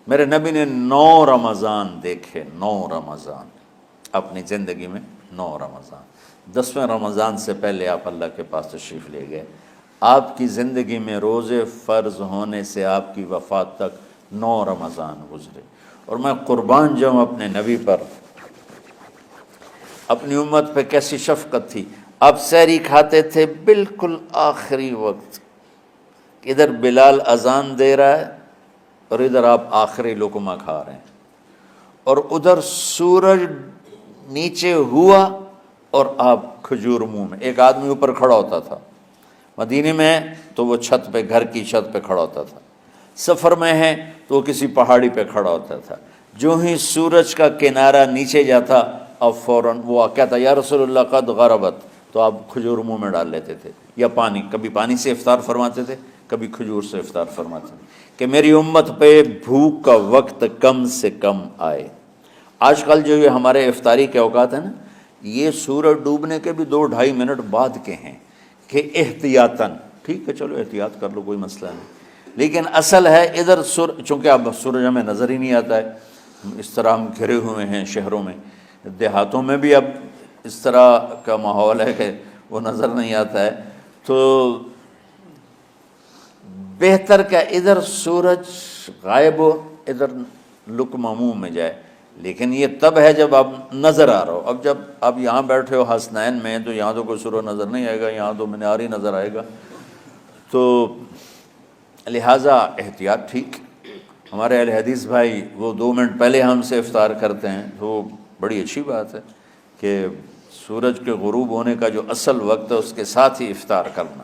میرے نبی نے 9 رمضان دیکھے، 9 رمضان اپنی زندگی میں، 9 رمضان۔ 10ویں رمضان سے پہلے آپ اللہ کے پاس تشریف لے گئے۔ آپ کی زندگی میں روزے فرض ہونے سے آپ کی وفات تک 9 رمضان گزرے، اور میں قربان جاؤں اپنے نبی پر، اپنی امت پہ کیسی شفقت تھی۔ آپ سحری کھاتے تھے بالکل آخری وقت، ادھر بلال اذان دے رہا ہے اور ادھر آپ آخری لقمہ کھا رہے ہیں، اور ادھر سورج نیچے ہوا اور آپ کھجور منہ میں۔ ایک آدمی اوپر کھڑا ہوتا تھا مدینے میں تو وہ چھت پہ، گھر کی چھت پہ کھڑا ہوتا تھا، سفر میں ہے تو وہ کسی پہاڑی پہ کھڑا ہوتا تھا۔ جو ہی سورج کا کنارہ نیچے جاتا اب فوراً وہ کہتا یا رسول اللہ قد غربت، تو آپ کھجور منہ میں ڈال لیتے تھے، یا پانی، کبھی پانی سے افطار فرماتے تھے، کبھی کھجور سے افطار فرماتے تھے، کہ میری امت پہ بھوک کا وقت کم سے کم آئے۔ آج کل جو یہ ہمارے افطاری کے اوقات ہیں نا، یہ سورج ڈوبنے کے بھی 2-2.5 منٹ بعد کے ہیں، کہ احتیاطاً، ٹھیک ہے چلو احتیاط کر لو کوئی مسئلہ نہیں، لیکن اصل ہے ادھر چونکہ اب سورج ہمیں نظر ہی نہیں آتا ہے، اس طرح ہم گھرے ہوئے ہیں شہروں میں، دیہاتوں میں بھی اب اس طرح کا ماحول ہے کہ وہ نظر نہیں آتا ہے، تو بہتر کہ ادھر سورج غائب ہو، ادھر لقمہ منہ میں جائے۔ لیکن یہ تب ہے جب آپ نظر آ رہا ہو۔ اب جب آپ یہاں بیٹھے ہو حسنین میں تو یہاں تو کوئی سورج نظر نہیں آئے گا، یہاں تو مینار ہی نظر آئے گا، تو لہٰذا احتیاط ٹھیک۔ ہمارے اہل حدیث بھائی وہ 2 منٹ پہلے ہم سے افطار کرتے ہیں، تو بڑی اچھی بات ہے کہ سورج کے غروب ہونے کا جو اصل وقت ہے اس کے ساتھ ہی افطار کرنا۔